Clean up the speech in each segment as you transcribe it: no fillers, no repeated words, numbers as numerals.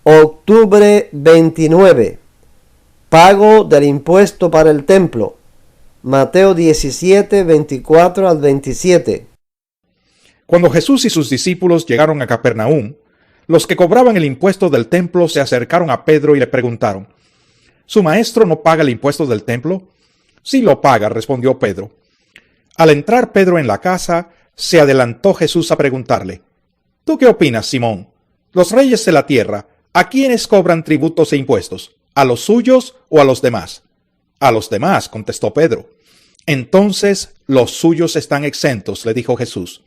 Octubre 29. Pago del impuesto para el templo. Mateo 17, 24 al 27. Cuando Jesús y sus discípulos llegaron a Capernaum, los que cobraban el impuesto del templo se acercaron a Pedro y le preguntaron: ¿Su maestro no paga el impuesto del templo? Sí lo paga, respondió Pedro. Al entrar Pedro en la casa, se adelantó Jesús a preguntarle: ¿Tú qué opinas, Simón? ¿Los reyes de la tierra, a quiénes cobran tributos e impuestos? ¿A los suyos o a los demás? A los demás, contestó Pedro. Entonces, los suyos están exentos, le dijo Jesús.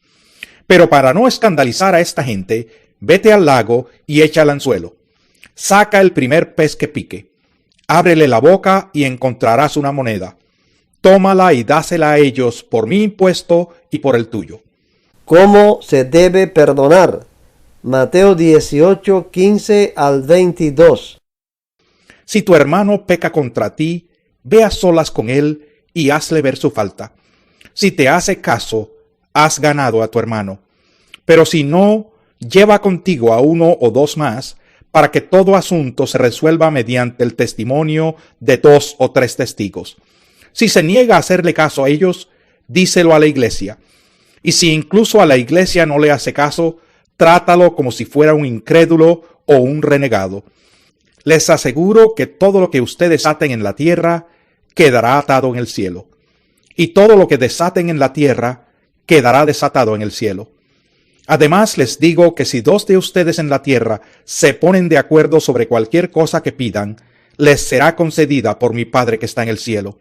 Pero para no escandalizar a esta gente, vete al lago y echa el anzuelo. Saca el primer pez que pique. Ábrele la boca y encontrarás una moneda. Tómala y dásela a ellos por mi impuesto y por el tuyo. ¿Cómo se debe perdonar? Mateo 18, 15 al 22. Si tu hermano peca contra ti, ve a solas con él y hazle ver su falta. Si te hace caso, has ganado a tu hermano. Pero si no, lleva contigo a uno o dos más, para que todo asunto se resuelva mediante el testimonio de 2 o 3 testigos. Si se niega a hacerle caso a ellos, díselo a la iglesia. Y si incluso a la iglesia no le hace caso, trátalo como si fuera un incrédulo o un renegado. Les aseguro que todo lo que ustedes aten en la tierra quedará atado en el cielo, y todo lo que desaten en la tierra quedará desatado en el cielo. Además les digo que si 2 de ustedes en la tierra se ponen de acuerdo sobre cualquier cosa que pidan, les será concedida por mi Padre que está en el cielo.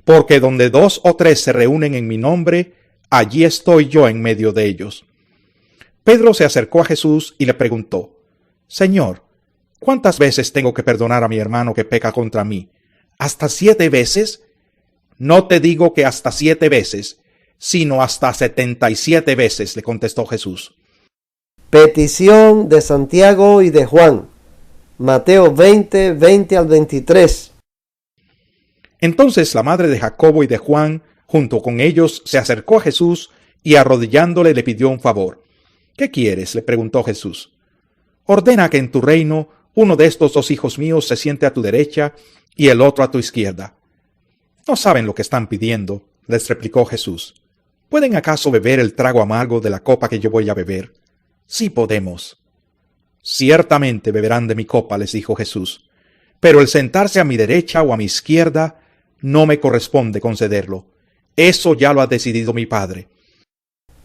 Porque donde 2 o 3 se reúnen en mi nombre, allí estoy yo en medio de ellos. Pedro se acercó a Jesús y le preguntó: Señor, ¿cuántas veces tengo que perdonar a mi hermano que peca contra mí? ¿Hasta 7 veces? No te digo que hasta 7 veces, sino hasta 77 veces, le contestó Jesús. Petición de Santiago y de Juan. Mateo 20, 20 al 23. Entonces la madre de Jacobo y de Juan, junto con ellos, se acercó a Jesús y arrodillándole le pidió un favor. ¿Qué quieres?, le preguntó Jesús. Ordena que en tu reino uno de estos 2 hijos míos se siente a tu derecha y el otro a tu izquierda. No saben lo que están pidiendo, les replicó Jesús. ¿Pueden acaso beber el trago amargo de la copa que yo voy a beber? Sí podemos. Ciertamente beberán de mi copa, les dijo Jesús, pero el sentarse a mi derecha o a mi izquierda no me corresponde concederlo. Eso ya lo ha decidido mi Padre.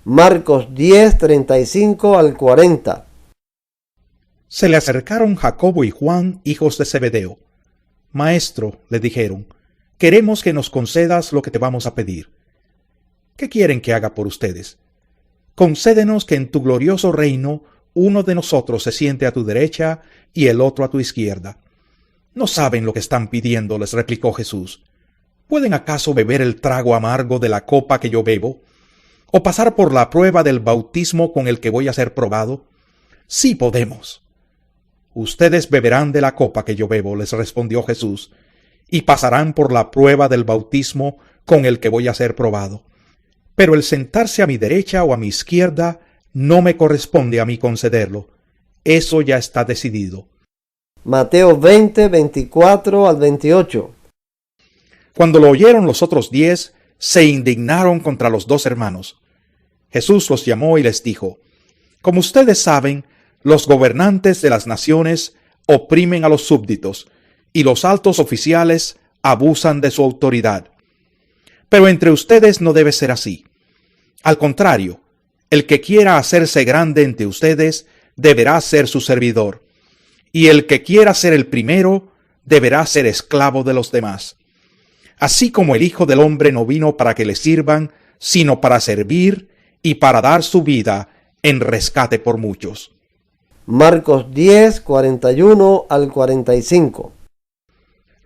Marcos 10, 35 al 40. Se le acercaron Jacobo y Juan, hijos de Zebedeo. Maestro, le dijeron, queremos que nos concedas lo que te vamos a pedir. ¿Qué quieren que haga por ustedes? Concédenos que en tu glorioso reino uno de nosotros se siente a tu derecha y el otro a tu izquierda. No saben lo que están pidiendo, les replicó Jesús. ¿Pueden acaso beber el trago amargo de la copa que yo bebo? ¿O pasar por la prueba del bautismo con el que voy a ser probado? Sí podemos. Ustedes beberán de la copa que yo bebo, les respondió Jesús, y pasarán por la prueba del bautismo con el que voy a ser probado. Pero el sentarse a mi derecha o a mi izquierda no me corresponde a mí concederlo. Eso ya está decidido. Mateo 20, 24 al 28. Cuando lo oyeron los otros 10, se indignaron contra los 2 hermanos. Jesús los llamó y les dijo: Como ustedes saben, los gobernantes de las naciones oprimen a los súbditos, y los altos oficiales abusan de su autoridad. Pero entre ustedes no debe ser así. Al contrario, el que quiera hacerse grande entre ustedes deberá ser su servidor, y el que quiera ser el primero deberá ser esclavo de los demás. Así como el Hijo del Hombre no vino para que le sirvan, sino para servir y para dar su vida en rescate por muchos. Marcos 10, 41 al 45.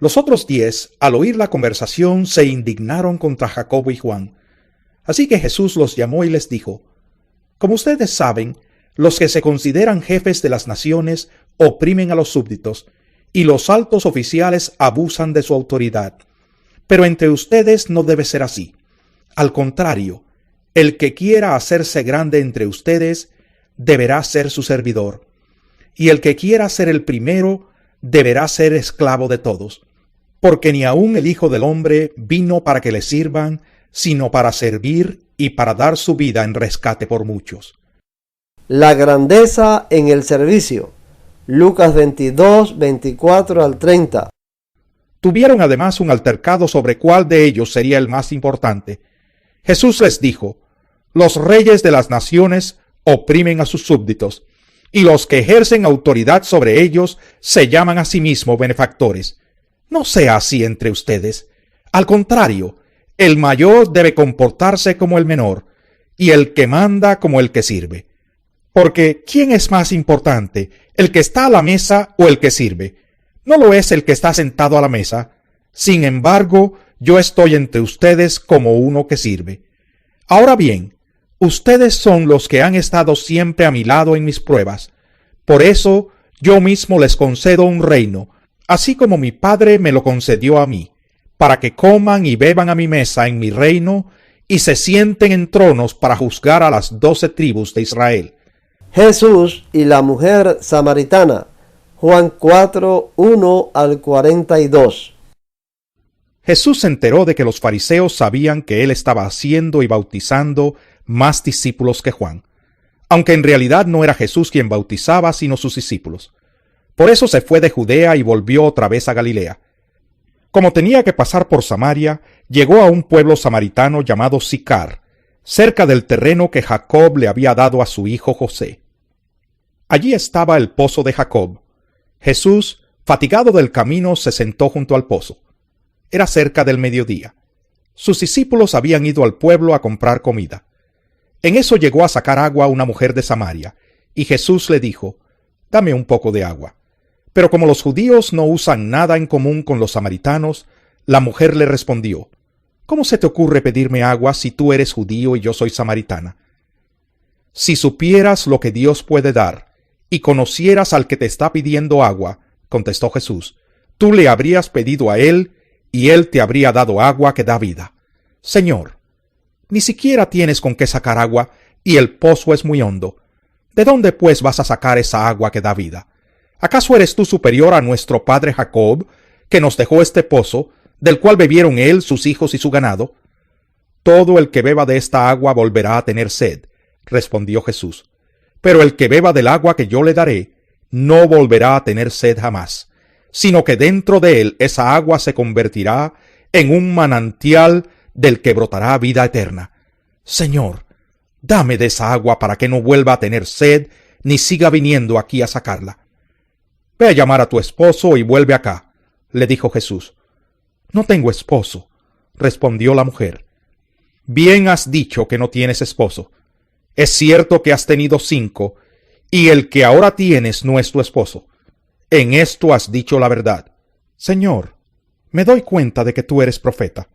Los otros 10, al oír la conversación, se indignaron contra Jacobo y Juan. Así que Jesús los llamó y les dijo: Como ustedes saben, los que se consideran jefes de las naciones oprimen a los súbditos, y los altos oficiales abusan de su autoridad. Pero entre ustedes no debe ser así. Al contrario, el que quiera hacerse grande entre ustedes deberá ser su servidor. y el que quiera ser el primero deberá ser esclavo de todos. Porque ni aun el Hijo del Hombre vino para que le sirvan, sino para servir y para dar su vida en rescate por muchos. La grandeza en el servicio. Lucas 22, 24 al 30. Tuvieron además un altercado sobre cuál de ellos sería el más importante. Jesús les dijo: los reyes de las naciones oprimen a sus súbditos, y los que ejercen autoridad sobre ellos se llaman a sí mismos benefactores. No sea así entre ustedes. Al contrario, el mayor debe comportarse como el menor, y el que manda como el que sirve. Porque ¿quién es más importante, el que está a la mesa o el que sirve? No lo es el que está sentado a la mesa. Sin embargo, yo estoy entre ustedes como uno que sirve. Ahora bien, ustedes son los que han estado siempre a mi lado en mis pruebas. Por eso yo mismo les concedo un reino, así como mi Padre me lo concedió a mí, para que coman y beban a mi mesa en mi reino y se sienten en tronos para juzgar a las 12 tribus de Israel. Jesús y la mujer samaritana. Juan 4, 1 al 42. Jesús se enteró de que los fariseos sabían que él estaba haciendo y bautizando más discípulos que Juan, aunque en realidad no era Jesús quien bautizaba, sino sus discípulos. Por eso se fue de Judea y volvió otra vez a Galilea. Como tenía que pasar por Samaria, llegó a un pueblo samaritano llamado Sicar, cerca del terreno que Jacob le había dado a su hijo José. Allí estaba el pozo de Jacob. Jesús, fatigado del camino, se sentó junto al pozo. Era cerca del mediodía. Sus discípulos habían ido al pueblo a comprar comida. En eso llegó a sacar agua una mujer de Samaria, y Jesús le dijo: «Dame un poco de agua». Pero como los judíos no usan nada en común con los samaritanos, la mujer le respondió: «¿Cómo se te ocurre pedirme agua si tú eres judío y yo soy samaritana? Si supieras lo que Dios puede dar, y conocieras al que te está pidiendo agua», contestó Jesús, «tú le habrías pedido a él, y él te habría dado agua que da vida. Señor, ni siquiera tienes con qué sacar agua, y el pozo es muy hondo. ¿De dónde pues vas a sacar esa agua que da vida? ¿Acaso eres tú superior a nuestro padre Jacob, que nos dejó este pozo, del cual bebieron él, sus hijos y su ganado? Todo el que beba de esta agua volverá a tener sed», respondió Jesús. «Pero el que beba del agua que yo le daré, no volverá a tener sed jamás, sino que dentro de él esa agua se convertirá en un manantial del que brotará vida eterna. Señor, dame de esa agua para que no vuelva a tener sed, ni siga viniendo aquí a sacarla». «Ve a llamar a tu esposo y vuelve acá», le dijo Jesús. «No tengo esposo», respondió la mujer. «Bien has dicho que no tienes esposo. Es cierto que has tenido 5, y el que ahora tienes no es tu esposo. En esto has dicho la verdad». «Señor, me doy cuenta de que tú eres profeta.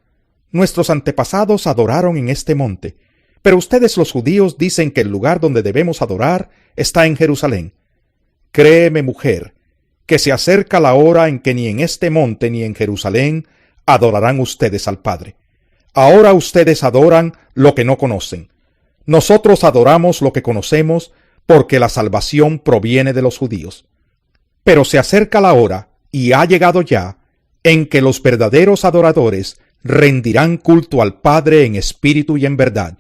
Nuestros antepasados adoraron en este monte, pero ustedes los judíos dicen que el lugar donde debemos adorar está en Jerusalén. Créeme, mujer, que se acerca la hora en que ni en este monte ni en Jerusalén adorarán ustedes al Padre. Ahora ustedes adoran lo que no conocen. Nosotros adoramos lo que conocemos, porque la salvación proviene de los judíos. Pero se acerca la hora, y ha llegado ya, en que los verdaderos adoradores rendirán culto al Padre en espíritu y en verdad,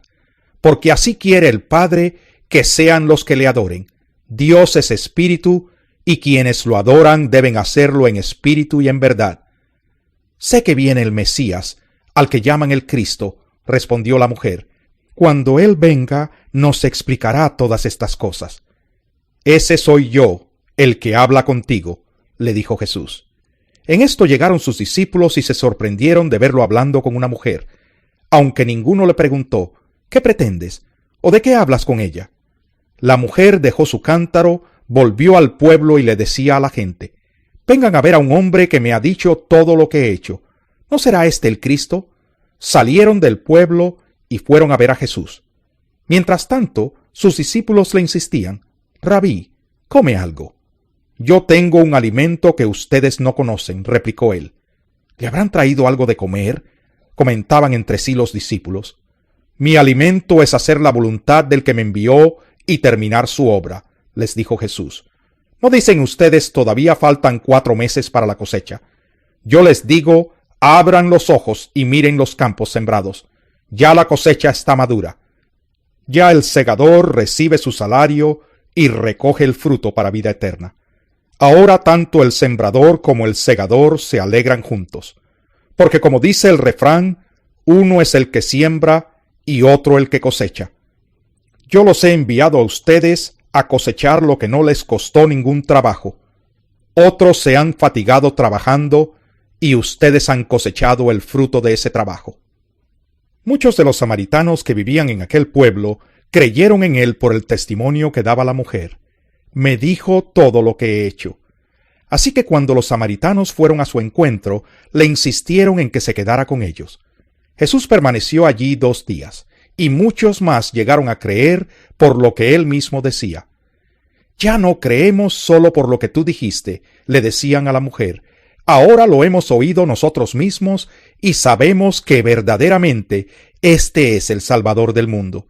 porque así quiere el Padre que sean los que le adoren. Dios es espíritu, y quienes lo adoran deben hacerlo en espíritu y en verdad. «Sé que viene el Mesías, al que llaman el Cristo», respondió la mujer. «Cuando Él venga, nos explicará todas estas cosas». «Ese soy yo, el que habla contigo», le dijo Jesús. En esto llegaron sus discípulos y se sorprendieron de verlo hablando con una mujer, aunque ninguno le preguntó: «¿Qué pretendes? ¿O de qué hablas con ella?». La mujer dejó su cántaro, volvió al pueblo y le decía a la gente: «Vengan a ver a un hombre que me ha dicho todo lo que he hecho. ¿No será este el Cristo?». Salieron del pueblo y fueron a ver a Jesús. Mientras tanto, sus discípulos le insistían: «Rabí, come algo». «Yo tengo un alimento que ustedes no conocen», replicó él. «¿Le habrán traído algo de comer?», comentaban entre sí los discípulos. «Mi alimento es hacer la voluntad del que me envió y terminar su obra», les dijo Jesús. ¿No dicen ustedes todavía faltan 4 meses para la cosecha? Yo les digo, abran los ojos y miren los campos sembrados. Ya la cosecha está madura. Ya el segador recibe su salario y recoge el fruto para vida eterna. Ahora tanto el sembrador como el segador se alegran juntos. Porque como dice el refrán, uno es el que siembra y otro el que cosecha. Yo los he enviado a ustedes a cosechar lo que no les costó ningún trabajo. Otros se han fatigado trabajando y ustedes han cosechado el fruto de ese trabajo. Muchos de los samaritanos que vivían en aquel pueblo creyeron en él por el testimonio que daba la mujer. Me dijo todo lo que he hecho. Así que cuando los samaritanos fueron a su encuentro, le insistieron en que se quedara con ellos. Jesús permaneció allí 2 días, y muchos más llegaron a creer por lo que él mismo decía. Ya no creemos solo por lo que tú dijiste, le decían a la mujer. Ahora lo hemos oído nosotros mismos y sabemos que verdaderamente este es el Salvador del mundo.